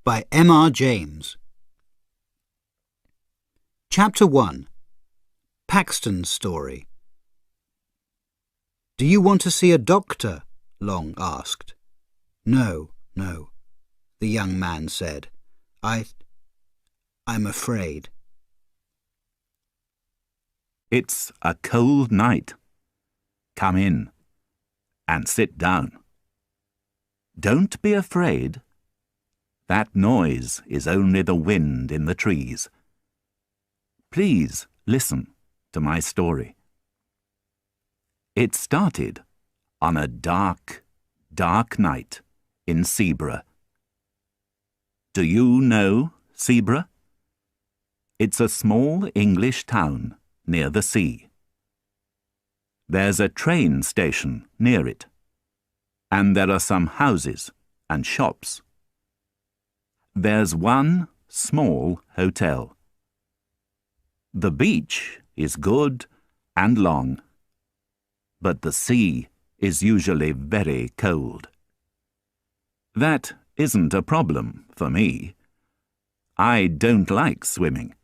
by M.R. James. Chapter 1. Paxton's Story. "Do you want to see a doctor?" Long asked. No, the young man said. I'm afraid." "It's a cold night. Come in and sit down. Don't be afraid. That noise is only the wind in the trees. Please listen to my story. It started on a dark night in Seabra. Do you know Seabra? It's a small English town near the sea. There's a train station near it, and there are some houses and shops. There's one small hotel. The beach is good and long, but the sea is usually very cold. That isn't a problem for me. I don't like swimming.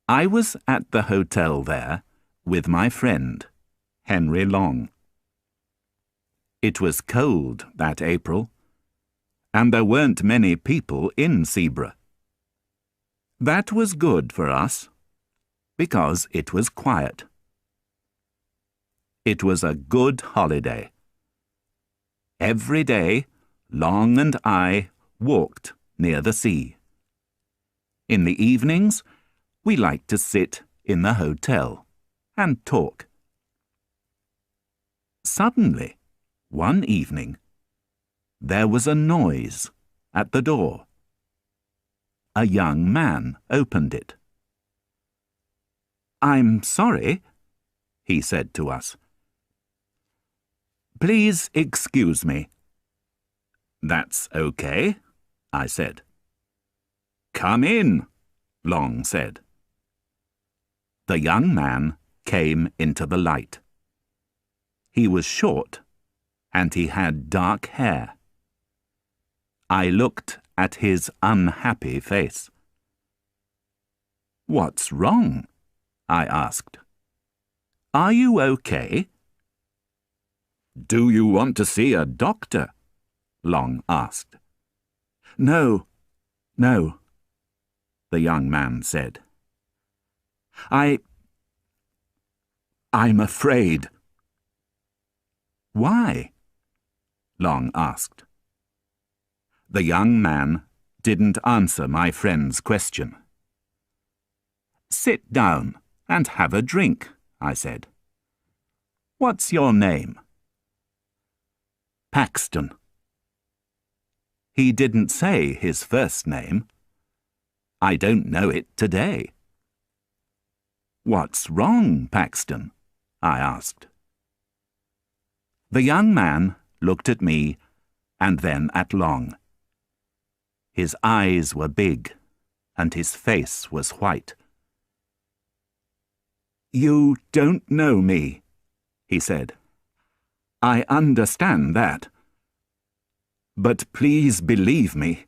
I was at the hotel there with my friend, Henry Long. It was cold that April, and there weren't many people in Seabra. That was good for us, because it was quiet. It was a good holiday. Every day, Long and I walked near the sea. In the evenings, we liked to sit in the hotel and talk. Suddenly, one evening, there was a noise at the door. A young man opened it. "I'm sorry," he said to us. "Please excuse me." "That's okay," I said. "Come in," Long said. The young man came into the light. He was short, and he had dark hair. I looked at his unhappy face. "What's wrong?" I asked. "Are you okay?" "Do you want to see a doctor?" Long asked. No, the young man said. I'm afraid." "Why?" Long asked. The young man didn't answer my friend's question. "Sit down and have a drink," I said. "What's your name?" "Paxton." He didn't say his first name. I don't know it today. "What's wrong, Paxton?" I asked. The young man looked at me and then at Long. His eyes were big and his face was white. "You don't know me," he said. "I understand that. But please believe me.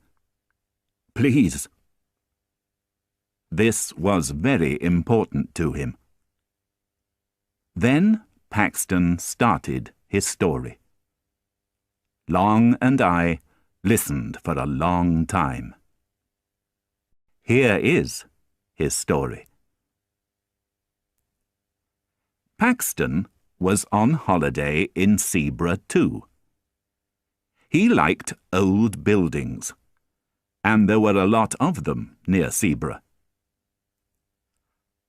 Please." This was very important to him. Then Paxton started his story. Long and I listened for a long time. Here is his story. Paxton was on holiday in Seabra too. He liked old buildings, and there were a lot of them near Seabra.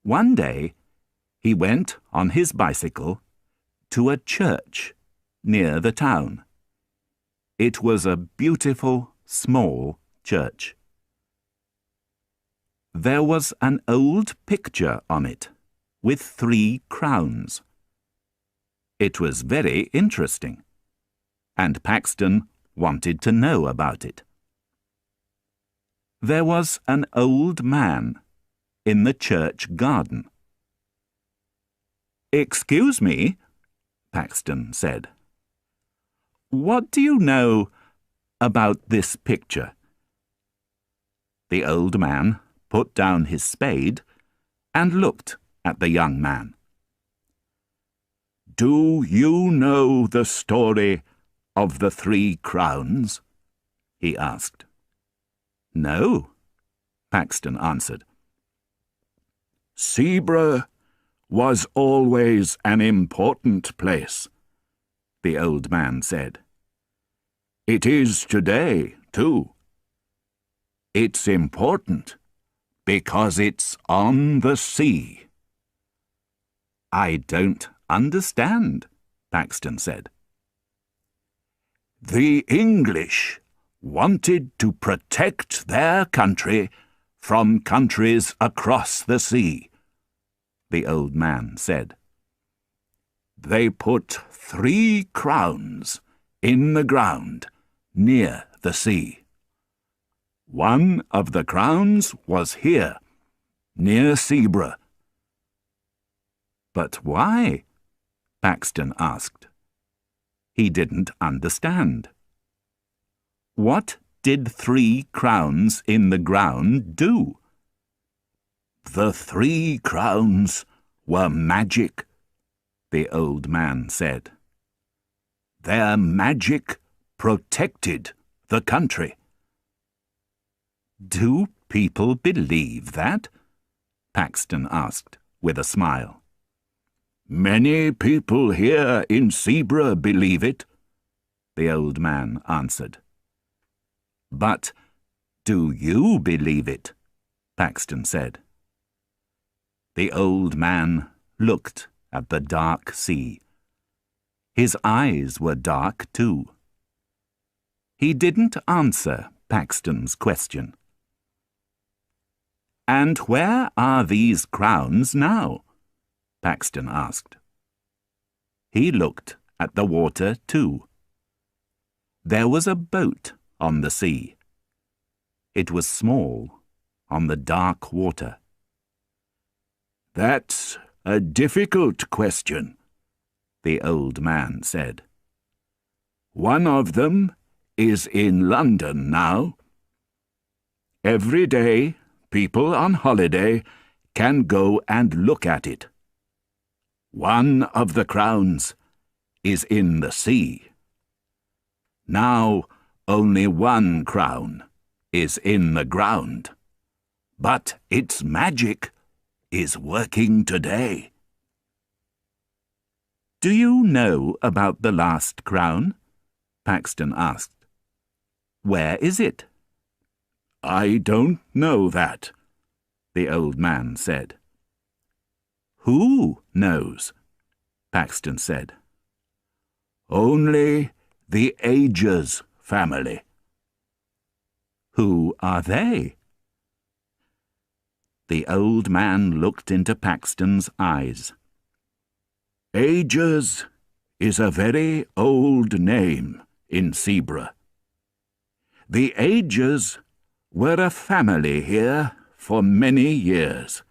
One day, he went on his bicycle to a church near the town. It was a beautiful, small church. There was an old picture on it with 3 crowns. It was very interesting, and Paxton wanted to know about it. There was an old man in the church garden. "Excuse me," Paxton said. "What do you know about this picture?" The old man put down his spade and looked at the young man. "Do you know the story of the 3 crowns?" he asked. "No," Paxton answered. "Seabrugh was always an important place," the old man said. "It is today, too. It's important because it's on the sea." "I don't understand," Paxton said. "The English wanted to protect their country from countries across the sea," the old man said. "They put 3 crowns in the ground near the sea. One of the crowns was here, near Seabrugh." "But why?" Paxton asked. He didn't understand. What did 3 crowns in the ground do? "The 3 crowns were magic," the old man said. "Their magic protected the country." "Do people believe that?" Paxton asked, with a smile. "Many people here in Seabrugh believe it," the old man answered. "But do you believe it?" Paxton said. The old man looked at the dark sea. His eyes were dark too. He didn't answer Paxton's question. "And where are these crowns now?" Paxton asked. He looked at the water too. There was a boat on the sea. It was small, on the dark water. "That's a difficult question," the old man said. "One of them is in London now. Every day, people on holiday can go and look at it. One of the crowns is in the sea. Now only 1 crown is in the ground, but its magic is working today." "Do you know about the last crown?" Paxton asked. "Where is it?" "I don't know that," the old man said. "Who knows?" Paxton said. "Only the Aegers family." "Who are they?" The old man looked into Paxton's eyes. "Aegers is a very old name in Seabrugh. The Aegers were a family here for many years.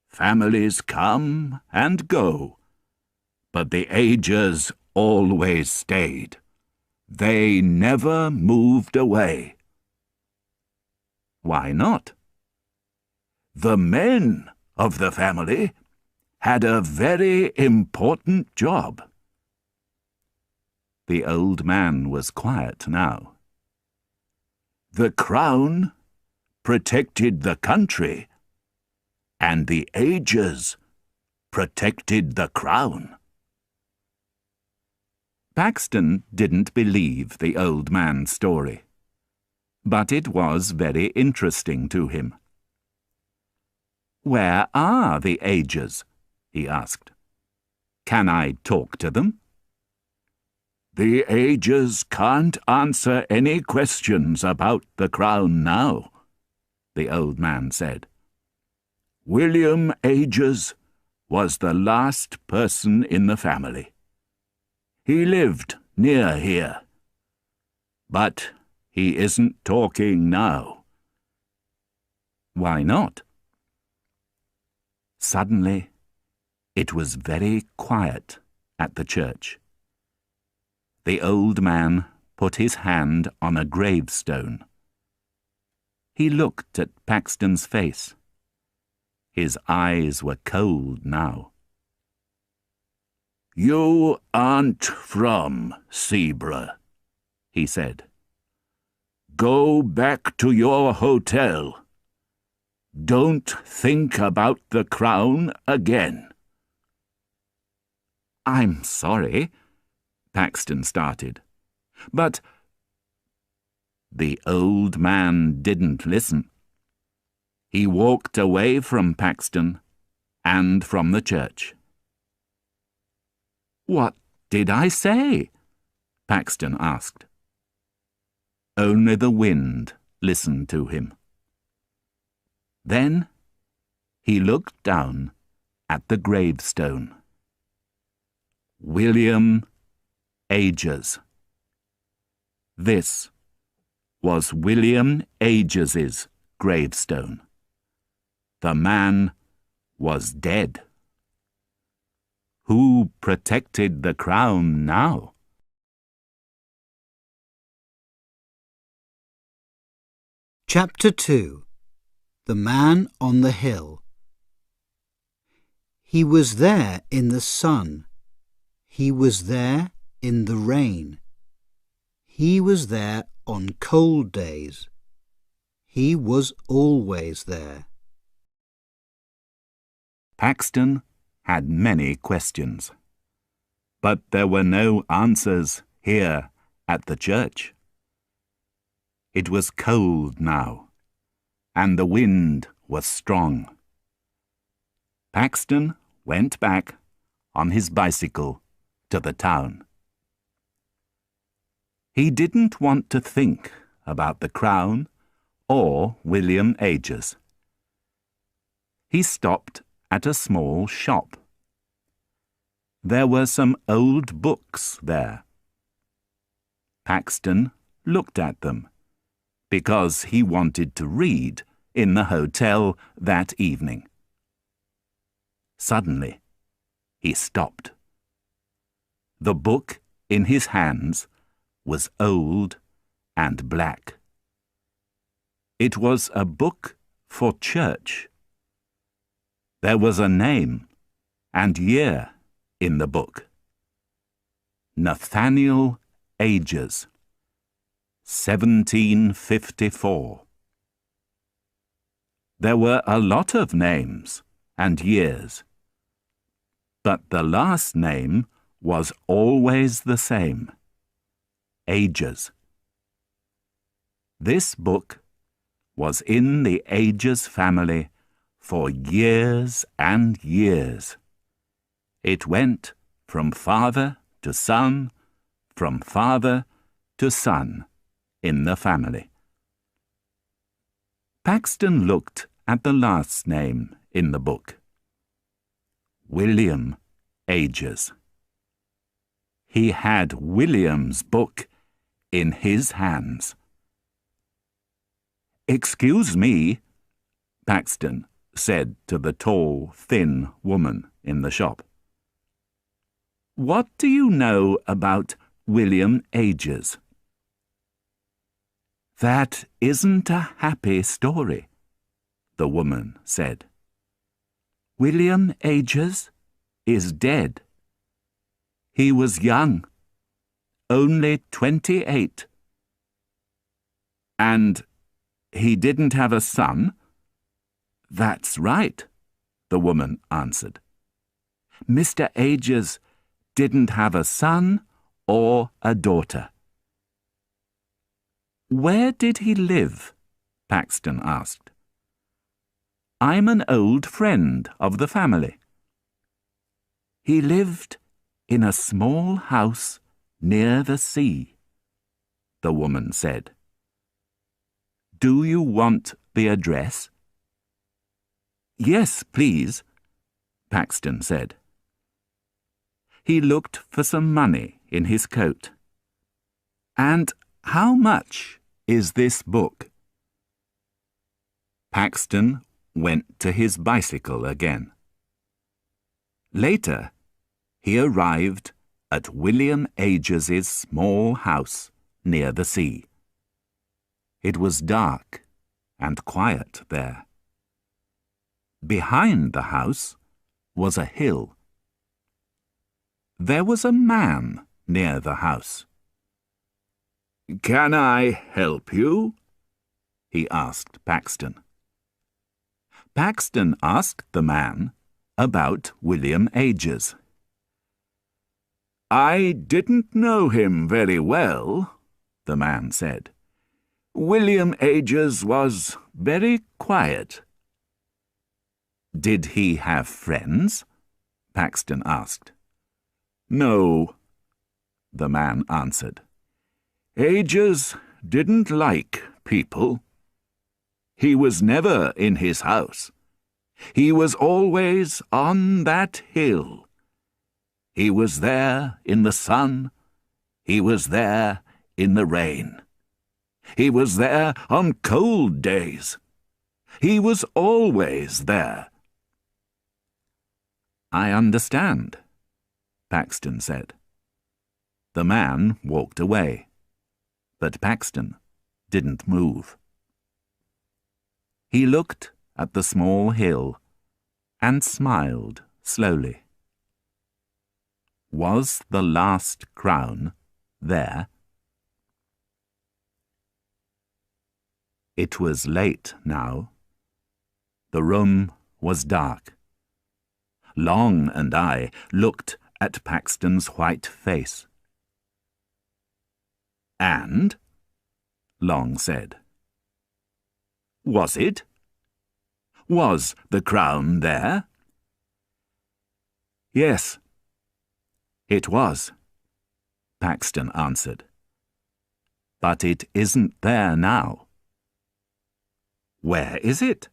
Families come and go, but the Aegers always stayed. They never moved away." "Why not?" "The men of the family had a very important job." The old man was quiet now. "The crown protected the country, and the Aegers protected the crown." Paxton didn't believe the old man's story, but it was very interesting to him. "Where are the Aegers?" he asked. "Can I talk to them?" "The Aegers can't answer any questions about the crown now," the old man said. "William Aegers was the last person in the family. He lived near here, but he isn't talking now." "Why not?" Suddenly, it was very quiet at the church. The old man put his hand on a gravestone. He looked at Paxton's face. His eyes were cold now. "You aren't from Zebra," he said. "Go back to your hotel. Don't think about the crown again." "I'm sorry," Paxton started. "But—" The old man didn't listen. He walked away from Paxton and from the church. "What did I say?" Paxton asked. Only the wind listened to him. Then he looked down at the gravestone. William Ages. This was William Ages's gravestone. The man was dead. Who protected the crown now? Chapter 2. The Man on the Hill. He was there in the sun. He was there in the rain. He was there on cold days. He was always there. Paxton had many questions, but there were no answers here at the church. It was cold now, and the wind was strong. Paxton went back on his bicycle to the town. He didn't want to think about the crown or William Ages. He stopped at a small shop. There were some old books there. Paxton looked at them because he wanted to read in the hotel that evening. Suddenly, he stopped. The book in his hands was old and black. It was a book for church. There was a name and year in the book. Nathaniel Ages, 1754. There were a lot of names and years, but the last name was always the same: Ages. This book was in the Ages family for years and years. It went from father to son, from father to son in the family. Paxton looked at the last name in the book: William Ages. He had William's book in his hands. "Excuse me," Paxton said to the tall, thin woman in the shop. "What do you know about William Ages?" "That isn't a happy story," the woman said. "William Ages is dead. He was young, only 28. And he didn't have a son?" "That's right," the woman answered. "Mr. Ages didn't have a son or a daughter." "Where did he live?" Paxton asked. "I'm an old friend of the family." "He lived in a small house near the sea," the woman said. "Do you want the address?" "Yes, please," Paxton said. He looked for some money in his coat. "And how much is this book?" Paxton went to his bicycle again. Later, he arrived at William Ages's small house near the sea. It was dark and quiet there. Behind the house was a hill. There was a man near the house. "Can I help you?" he asked Paxton. Paxton asked the man about William Ages. "I didn't know him very well," the man said. "William Ages was very quiet." "Did he have friends?" Paxton asked. "No," the man answered. "Ages didn't like people. He was never in his house. He was always on that hill. He was there in the sun. He was there in the rain. He was there on cold days. He was always there." "I understand," Paxton said. The man walked away, but Paxton didn't move. He looked at the small hill and smiled slowly. Was the last crown there? It was late now. The room was dark. Long and I looked at Paxton's white face. "And?" Long said. "Was it? Was the crown there?" "Yes, it was," Paxton answered. "But it isn't there now." "Where is it?"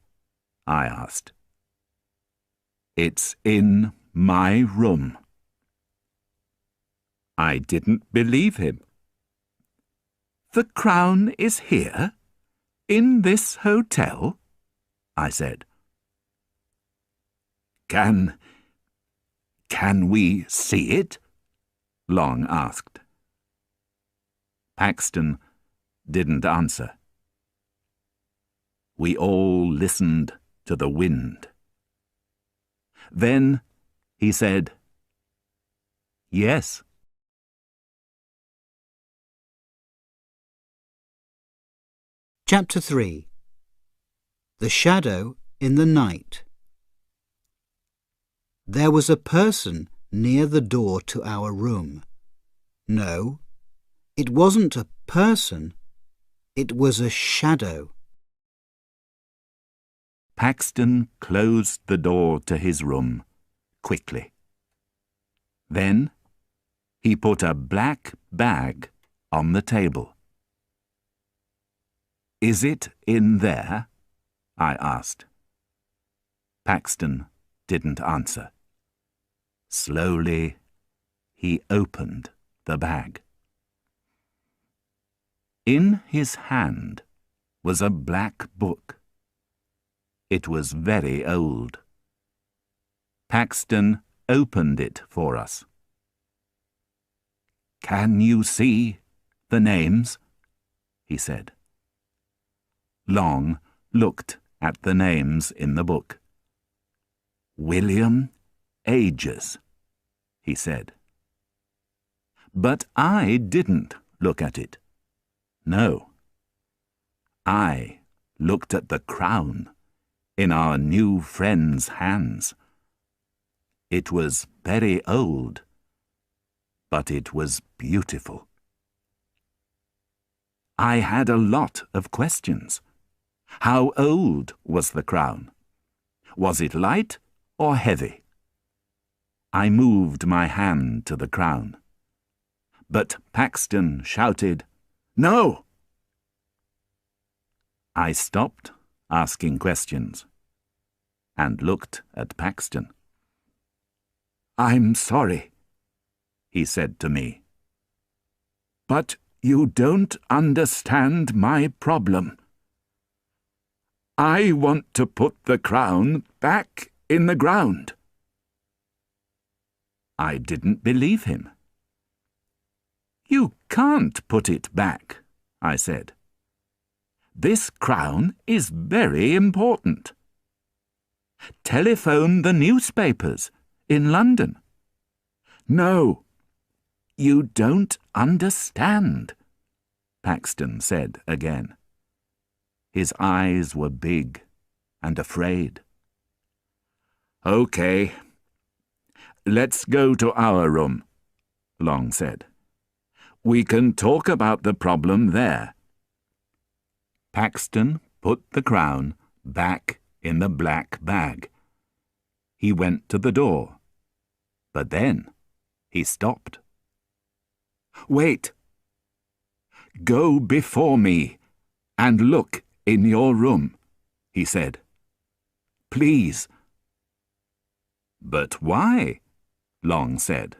I asked. "It's in my room." I didn't believe him. "The crown is here? In this hotel?" I said. Can we see it?" Long asked. Paxton didn't answer. We all listened to the wind. Then he said, "Yes." Chapter 3. The Shadow in the Night. There was a person near the door to our room. No, it wasn't a person, it was a shadow. Paxton closed the door to his room quickly. Then he put a black bag on the table. "Is it in there?" I asked. Paxton didn't answer. Slowly, he opened the bag. In his hand was a black book. It was very old. Paxton opened it for us. "Can you see the names?" he said. Long looked at the names in the book. "William Ages," he said. But I didn't look at it. No. I looked at the crown in our new friend's hands. It was very old, but it was beautiful. I had a lot of questions. How old was the crown? Was it light or heavy? I moved my hand to the crown. But Paxton shouted, "No!" I stopped asking questions and looked at Paxton. "I'm sorry," he said to me. "But you don't understand my problem. I want to put the crown back in the ground." I didn't believe him. "You can't put it back," I said. "This crown is very important. Telephone the newspapers in London." "No, you don't understand," Paxton said again. His eyes were big and afraid. "Okay, let's go to our room," Long said. "We can talk about the problem there." Paxton put the crown back in the black bag. He went to the door, but then he stopped. "Wait. Go before me and look in your room," he said. "Please." "But why?" Long said.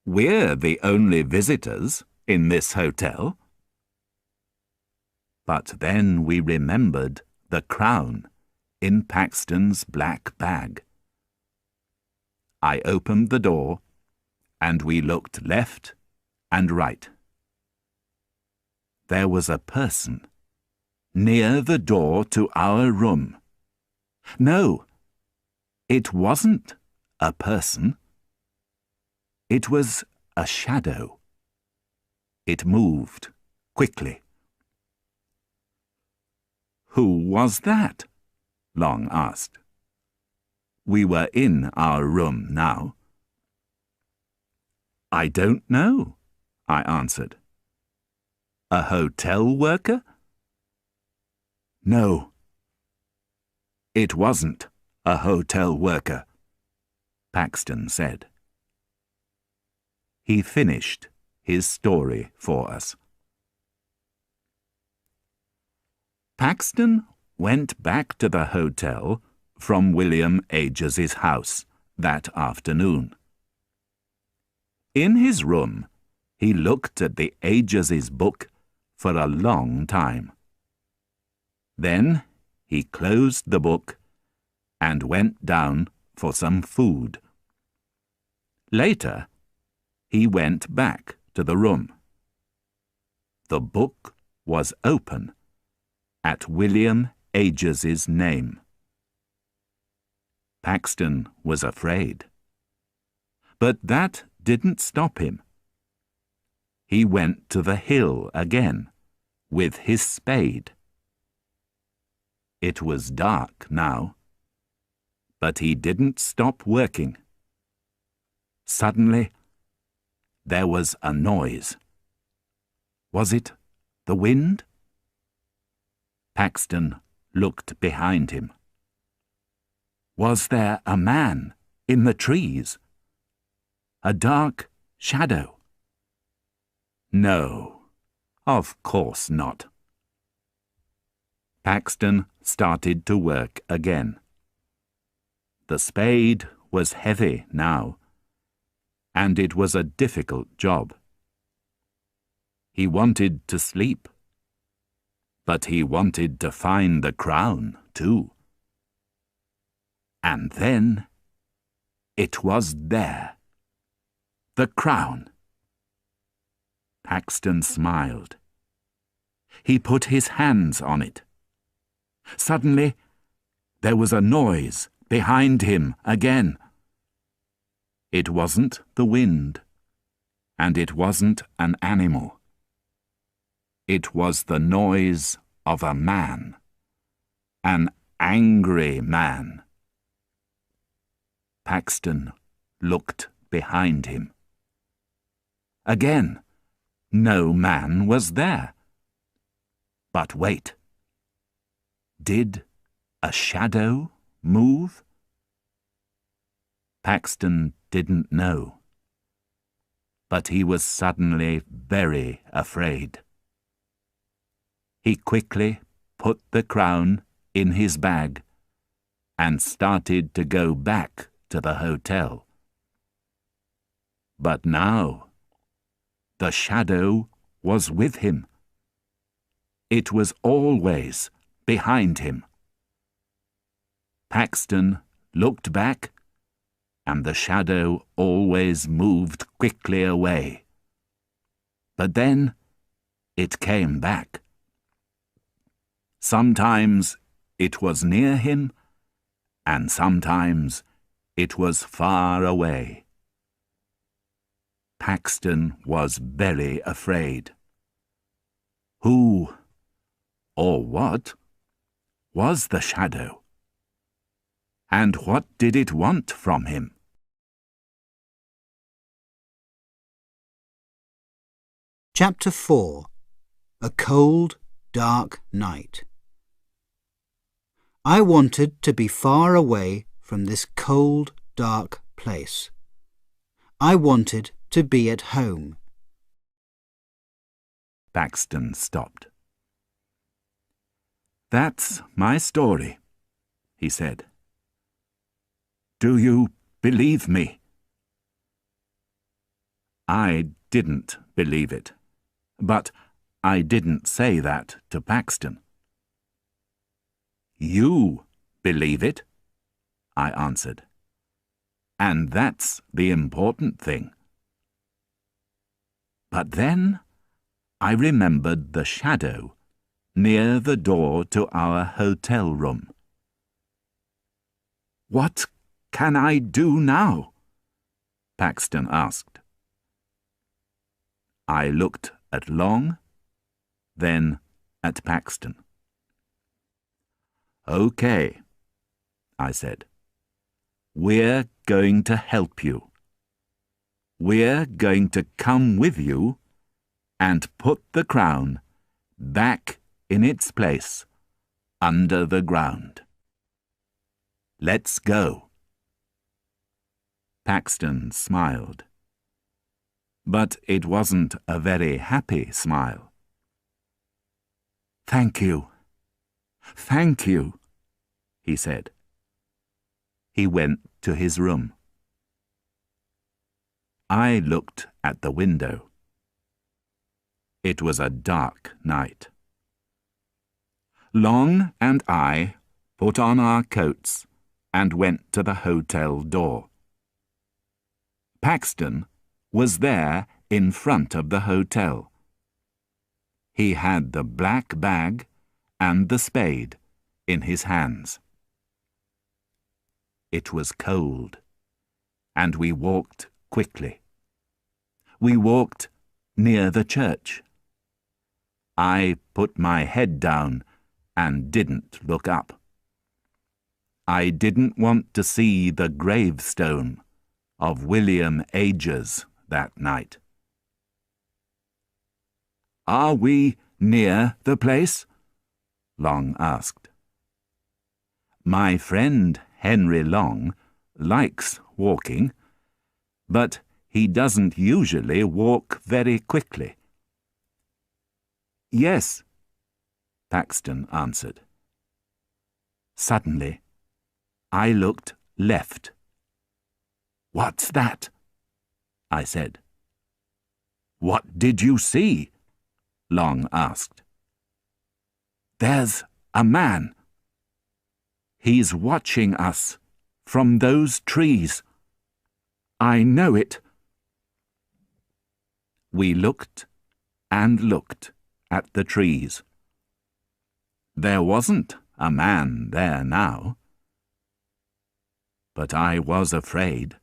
"We're the only visitors in this hotel." But then we remembered the crown in Paxton's black bag. I opened the door, and we looked left and right. There was a person near the door to our room. No, it wasn't a person. It was a shadow. It moved quickly. "Who was that?" Long asked. We were in our room now. "I don't know," I answered. "A hotel worker?" "No, it wasn't a hotel worker," Paxton said. He finished his story for us. Paxton went back to the hotel from William Ages's house that afternoon. In his room, he looked at the Ages's book for a long time. Then he closed the book and went down for some food. Later, he went back to the room. The book was open at William Ages's name. Paxton was afraid. But that didn't stop him. He went to the hill again with his spade. It was dark now, but he didn't stop working. Suddenly, there was a noise. Was it the wind? Paxton looked behind him. Was there a man in the trees? A dark shadow? No, of course not. Paxton started to work again. The spade was heavy now, and it was a difficult job. He wanted to sleep, but he wanted to find the crown too. And then it was there. The crown. Paxton smiled. He put his hands on it. Suddenly, there was a noise behind him again. It wasn't the wind, and it wasn't an animal. It was the noise of a man, an angry man. Paxton looked behind him. Again, no man was there. But wait. Did a shadow move? Paxton didn't know. But he was suddenly very afraid. He quickly put the crown in his bag and started to go back to the hotel. But now, the shadow was with him. It was always behind him. Paxton looked back, and the shadow always moved quickly away. But then it came back. Sometimes it was near him, and sometimes it was far away. Paxton was very afraid. Who, or what, was the shadow? And what did it want from him? Chapter 4. A Cold, Dark Night. I wanted to be far away from this cold, dark place. I wanted to be at home. Paxton stopped. "That's my story," he said. "Do you believe me?" I didn't believe it, but I didn't say that to Paxton. "You believe it," I answered, "and that's the important thing." But then I remembered the shadow near the door to our hotel room. "What can I do now?" Paxton asked. I looked at Long, then at Paxton. "Okay," I said. "We're going to help you. We're going to come with you and put the crown back in its place under the ground. Let's go." Paxton smiled. But it wasn't a very happy smile. "Thank you. Thank you," he said. He went to his room. I looked at the window. It was a dark night. Long and I put on our coats and went to the hotel door. Paxton was there in front of the hotel. He had the black bag and the spade in his hands. It was cold, and we walked quickly. We walked near the church. I put my head down and didn't look up. I didn't want to see the gravestone of William Agers that night. "Are we near the place?" Long asked. My friend Henry Long likes walking, but he doesn't usually walk very quickly. "Yes," Paxton answered. Suddenly, I looked left. "What's that?" I said. "What did you see?" Long asked. "There's a man. He's watching us from those trees. I know it." We looked and looked at the trees. There wasn't a man there now. But I was afraid.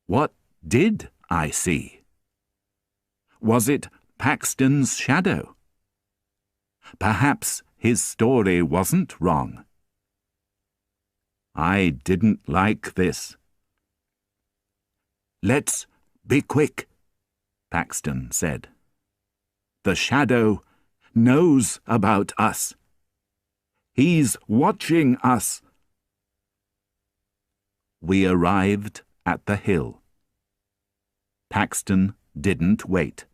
What did I see? Was it Paxton's shadow? Perhaps his story wasn't wrong. I didn't like this. "Let's be quick," Paxton said. "The shadow knows about us. He's watching us." We arrived at the hill. Paxton didn't wait.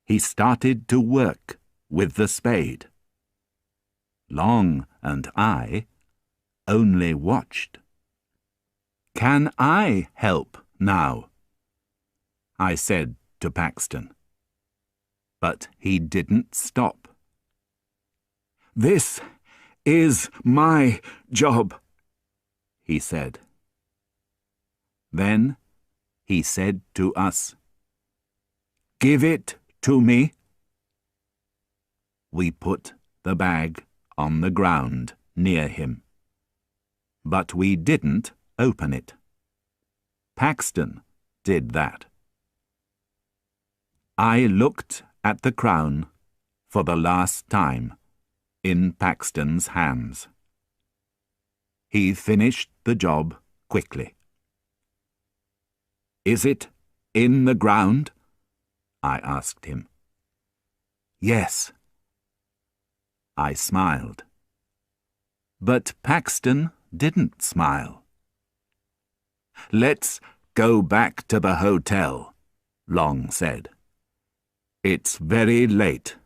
He started to work with the spade. Long and I only watched. "Can I help now?" I said to Paxton. But he didn't stop. "This is my job," he said. Then he said to us, give it to me?" We put the bag on the ground near him, but we didn't open it. Paxton did that. I looked at the crown for the last time in Paxton's hands. He finished the job quickly. "Is it in the ground?" I asked him. "Yes." I smiled. But Paxton didn't smile. "Let's go back to the hotel," Long said. "It's very late,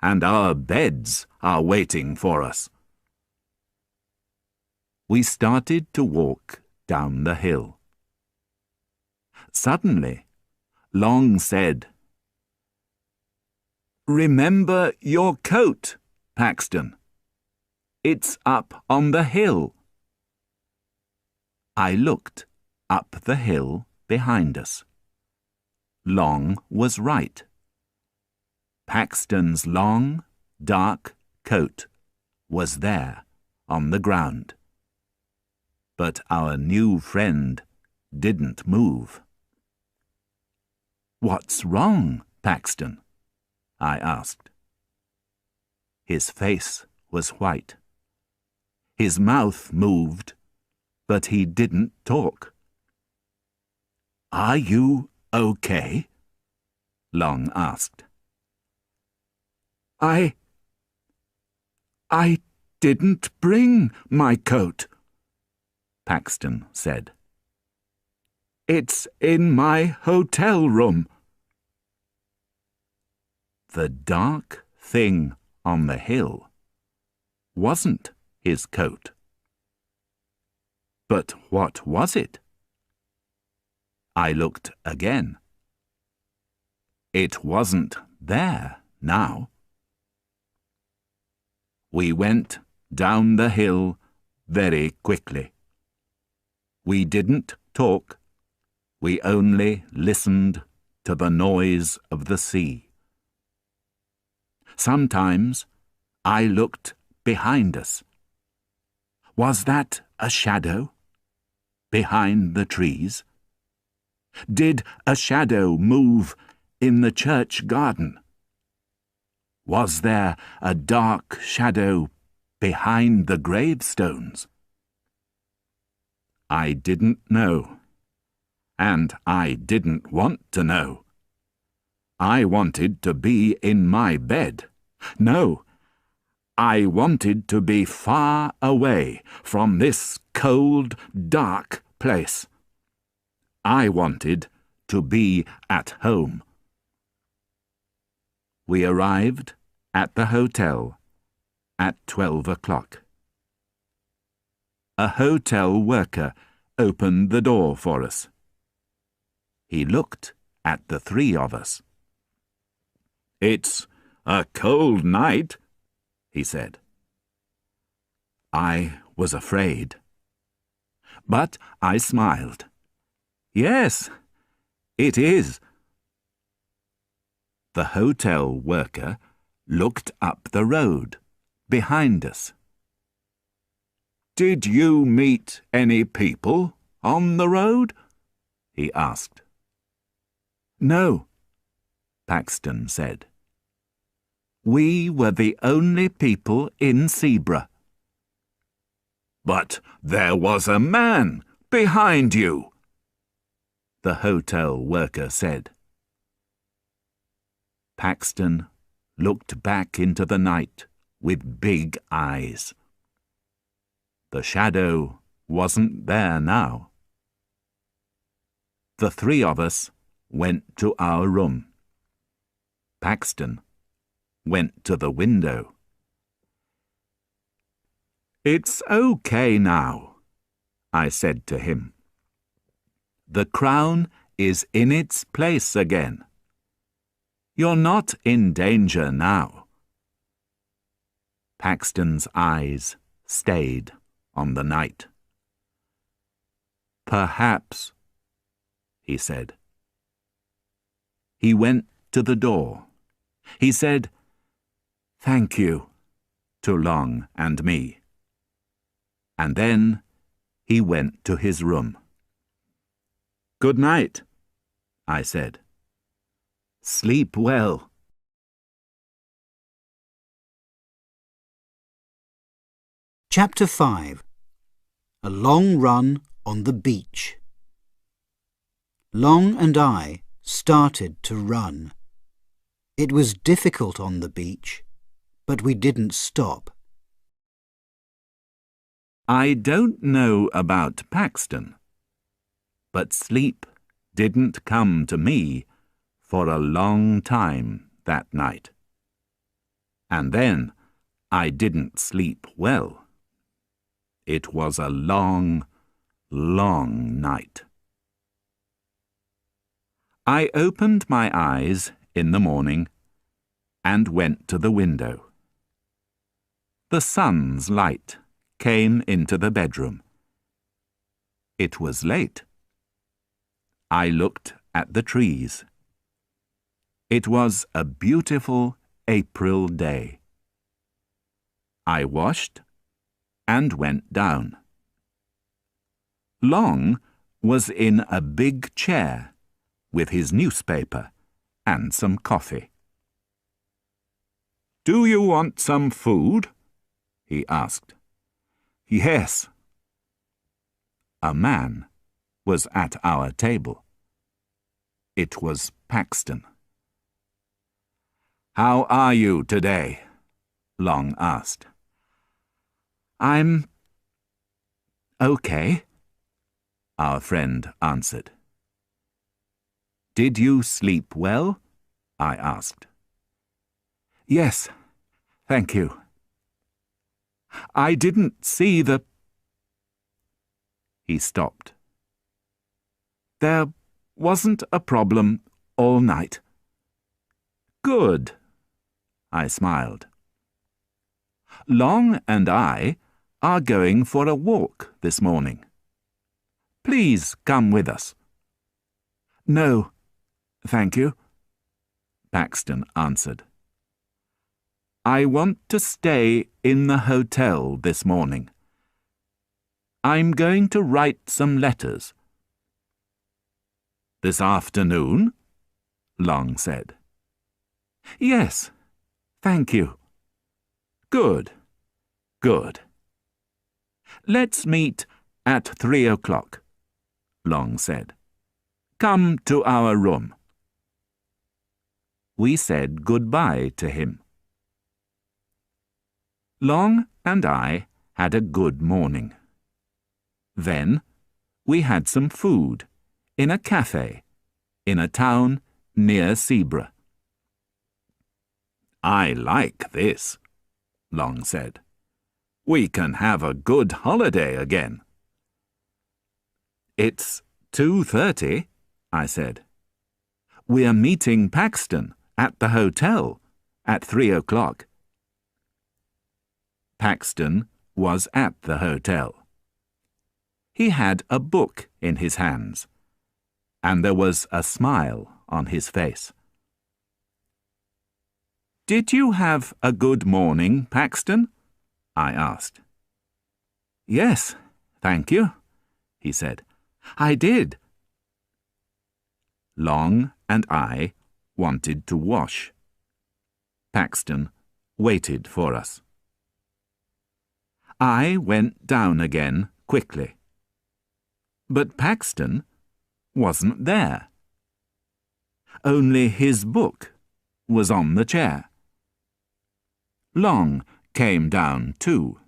and our beds are waiting for us." We started to walk down the hill. Suddenly, Long said, "Remember your coat, Paxton. It's up on the hill." I looked up the hill behind us. Long was right. Paxton's long, dark coat was there on the ground. But our new friend didn't move. "What's wrong, Paxton?" I asked. His face was white. His mouth moved, but he didn't talk. "Are you okay?" Long asked. I didn't bring my coat," Paxton said. "It's in my hotel room." The dark thing on the hill wasn't his coat. But what was it? I looked again. It wasn't there now. We went down the hill very quickly. We didn't talk. We only listened to the noise of the sea. Sometimes I looked behind us. Was that a shadow behind the trees? Did a shadow move in the church garden? Was there a dark shadow behind the gravestones? I didn't know, and I didn't want to know. I wanted to be in my bed. No, I wanted to be far away from this cold, dark place. I wanted to be at home. We arrived at the hotel at 12 o'clock. A hotel worker opened the door for us. He looked at the three of us. "It's a cold night," he said. I was afraid. But I smiled. "Yes, it is." The hotel worker looked up the road behind us. "Did you meet any people on the road?" he asked. "No," Paxton said. "We were the only people in Zebra." "But there was a man behind you," the hotel worker said. Paxton looked back into the night with big eyes. The shadow wasn't there now. The three of us went to our room. Paxton went to the window. "It's okay now," I said to him. "The crown is in its place again. You're not in danger now." Paxton's eyes stayed on the night. "Perhaps," he said. He went to the door. He said, "Thank you," to Long and me. And then he went to his room. "Good night," I said. "Sleep well." Chapter 5. A long run on the beach. Long and I started to run. It was difficult on the beach, but we didn't stop. I don't know about Paxton, but sleep didn't come to me for a long time that night. And then I didn't sleep well. It was a long, long night. I opened my eyes in the morning and went to the window. The sun's light came into the bedroom. It was late. I looked at the trees. It was a beautiful April day. I washed and went down. Long was in a big chair with his newspaper and some coffee. "Do you want some food?" he asked. "Yes." A man was at our table. It was Paxton. "How are you today?" Long asked. "I'm okay," our friend answered. "Did you sleep well?" I asked. "Yes, thank you. I didn't see the—" He stopped. "There wasn't a problem all night." "Good," I smiled. "Long and I are going for a walk this morning. Please come with us." "No, thank you," Paxton answered. "I want to stay in the hotel this morning. I'm going to write some letters." "This afternoon?" Long said. "Yes, thank you." "Good, good. Let's meet at 3 o'clock, Long said. "Come to our room." We said goodbye to him. Long and I had a good morning. Then we had some food in a cafe in a town near Zebra. "I like this," Long said. "We can have a good holiday again." "It's 2:30, I said. "We're meeting Paxton at the hotel at 3 o'clock. Paxton was at the hotel. He had a book in his hands, and there was a smile on his face. "Did you have a good morning, Paxton?" I asked. "Yes, thank you," he said. "I did." Long and I wanted to wash. Paxton waited for us. I went down again quickly. But Paxton wasn't there. Only his book was on the chair. Long came down too.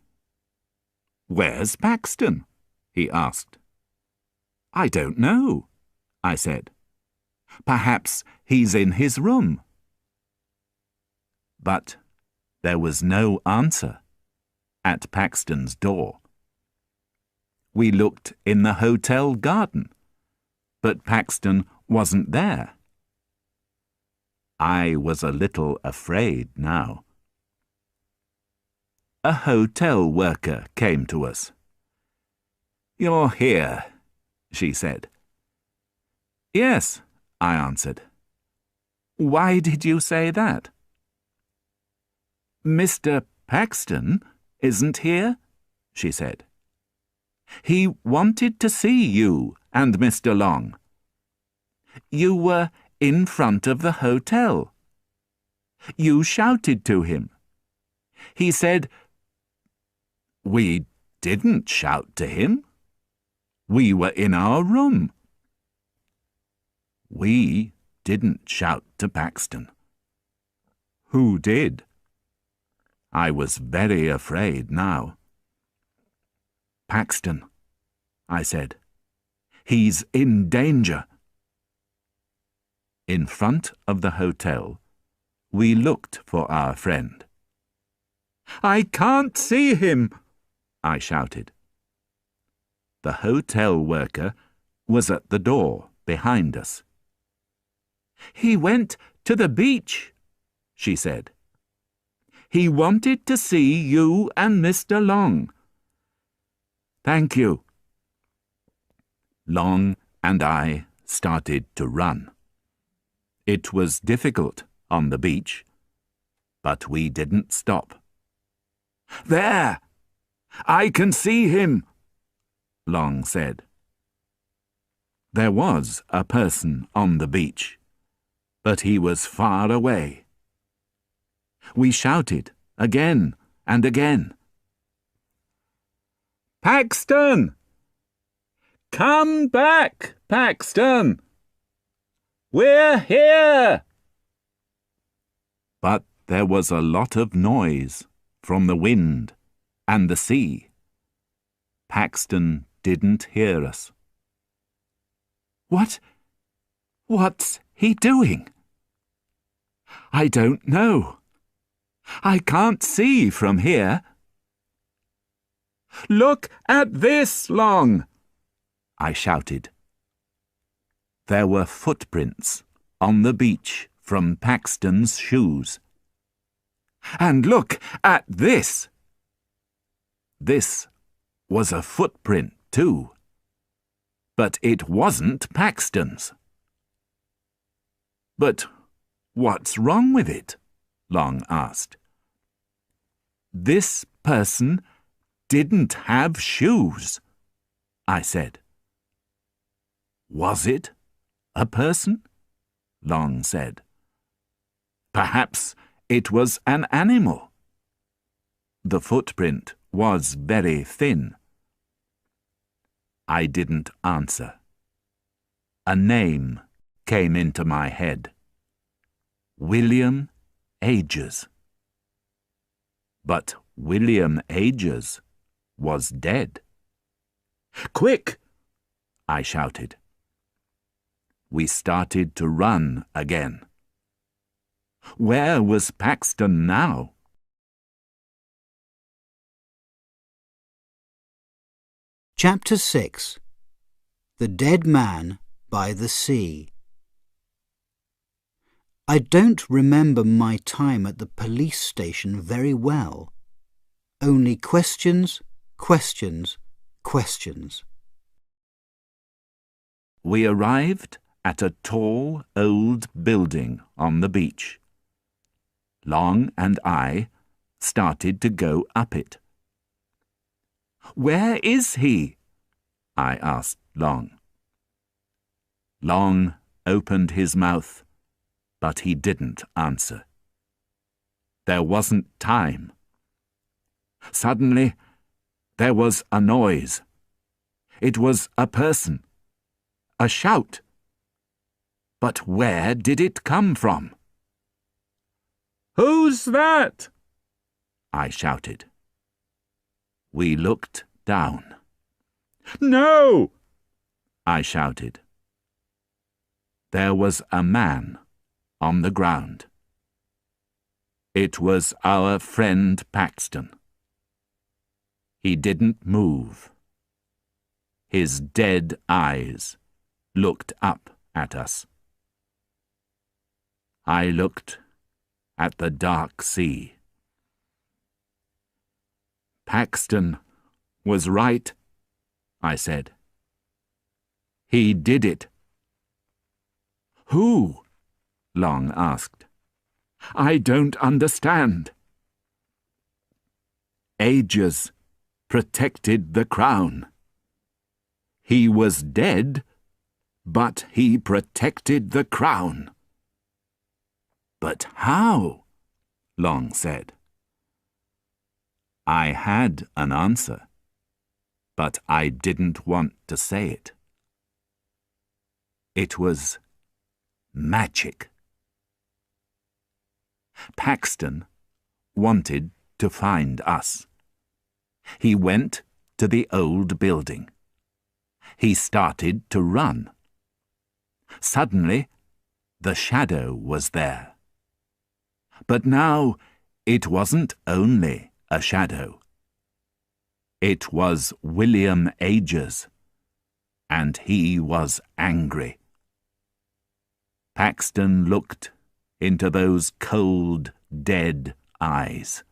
"Where's Paxton?" he asked. "I don't know," I said. "Perhaps he's in his room." But there was no answer at Paxton's door. We looked in the hotel garden, but Paxton wasn't there. I was a little afraid now. A hotel worker came to us. "You're here," she said. "Yes," I answered. Why did you say that? Mr. Paxton isn't here, she said. He wanted to see you and Mr. Long. You were in front of the hotel. You shouted to him. He said, We didn't shout to him. We were in our room. We didn't shout to Paxton. Who did? I was very afraid now. Paxton, I said. He's in danger. In front of the hotel, we looked for our friend. I can't see him, I shouted. The hotel worker was at the door behind us. He went to the beach, she said. He wanted to see you and Mr. Long. Thank you. Long and I started to run. It was difficult on the beach, but we didn't stop. There! I can see him, Long said. There was a person on the beach, but he was far away. We shouted again and again. Paxton! Come back, Paxton! We're here! But there was a lot of noise from the wind and the sea. Paxton didn't hear us. What's he doing? I don't know. I can't see from here. Look at this, Long, I shouted. There were footprints on the beach from Paxton's shoes. And look at this. This was a footprint too, but it wasn't Paxton's. But what's wrong with it? Long asked. This person didn't have shoes, I said. Was it a person? Long said. Perhaps it was an animal. The footprint was very thin. I didn't answer. A name came into my head. William Agers. But William Agers was dead. Quick! I shouted. We started to run again. Where was Paxton now? Chapter 6. The Dead Man by the Sea. I don't remember my time at the police station very well. Only questions, questions, questions. We arrived at a tall, old building on the beach. Long and I started to go up it. Where is he? I asked Long. Long opened his mouth, but he didn't answer. There wasn't time. Suddenly, there was a noise. It was a person. A shout. But where did it come from? Who's that? I shouted. We looked down. No! I shouted. There was a man on the ground. It was our friend Paxton. He didn't move. His dead eyes looked up at us. I looked at the dark sea. Paxton was right, I said. He did it. Who? Long asked. I don't understand. Ages protected the crown. He was dead, but he protected the crown. But how? Long said. I had an answer, but I didn't want to say it. It was magic. Paxton wanted to find us. He went to the old building. He started to run. Suddenly, the shadow was there. But now it wasn't only a shadow. It was William Ages, and he was angry. Paxton looked into those cold, dead eyes.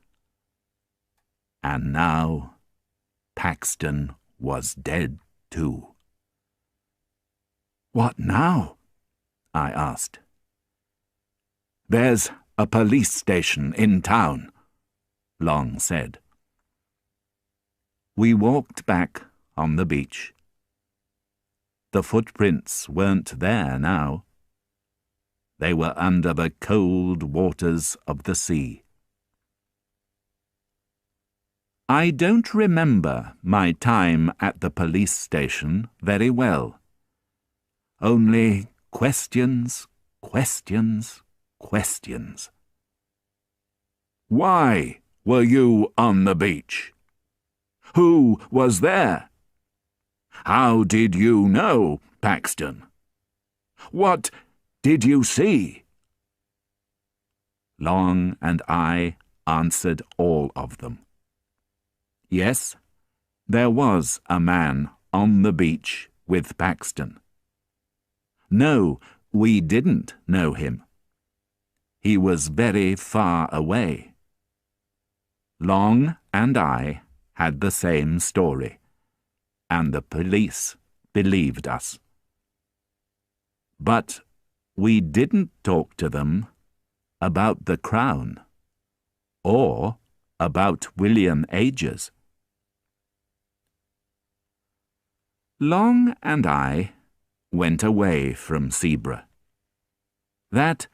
And now Paxton was dead too. What now? I asked. There's a police station in town, Long said. We walked back on the beach. The footprints weren't there now. They were under the cold waters of the sea. I don't remember my time at the police station very well. Only questions, questions, questions. Why were you on the beach? Who was there? How did you know, Paxton? What did you see? Long and I answered all of them. Yes, there was a man on the beach with Paxton. No, we didn't know him. He was very far away. Long and I had the same story, and the police believed us. But we didn't talk to them about the crown or about William Ages. Long and I went away from Zebra. That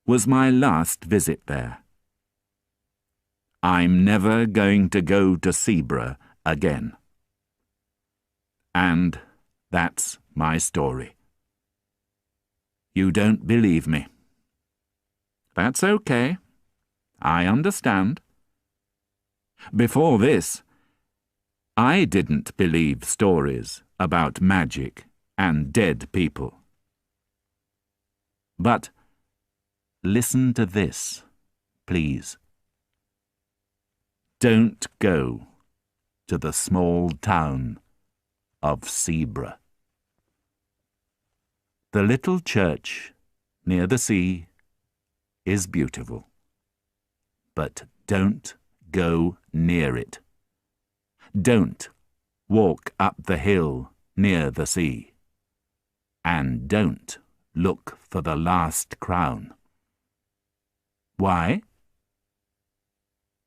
was my last visit there. I'm never going to go to Zebra again. And that's my story. You don't believe me. That's okay. I understand. Before this, I didn't believe stories about magic and dead people. But listen to this, please. Don't go to the small town of Zebra. The little church near the sea is beautiful, but don't go near it. Don't walk up the hill near the sea, and don't look for the last crown. Why?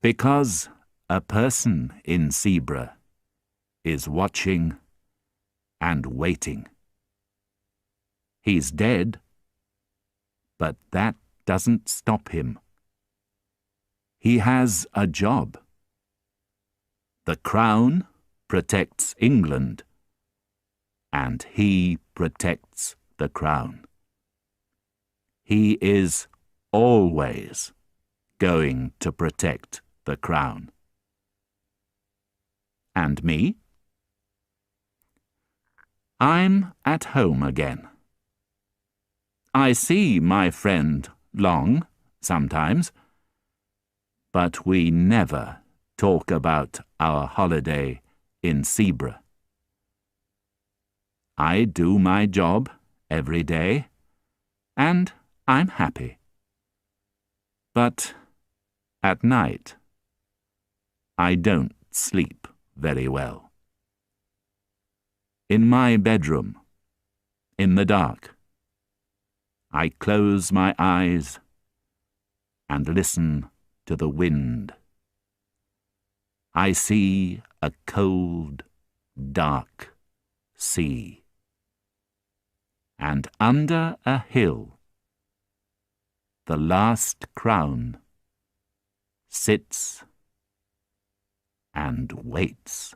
Because a person in Zebra is watching and waiting. He's dead, but that doesn't stop him. He has a job. The crown protects England, and he protects the crown. He is always going to protect the crown. And me? I'm at home again. I see my friend Long sometimes, but we never talk about our holiday in Zebra. I do my job every day, and I'm happy. But at night, I don't sleep very well. In my bedroom, in the dark, I close my eyes and listen to the wind. I see a cold, dark sea. And under a hill, the last crown sits and waits.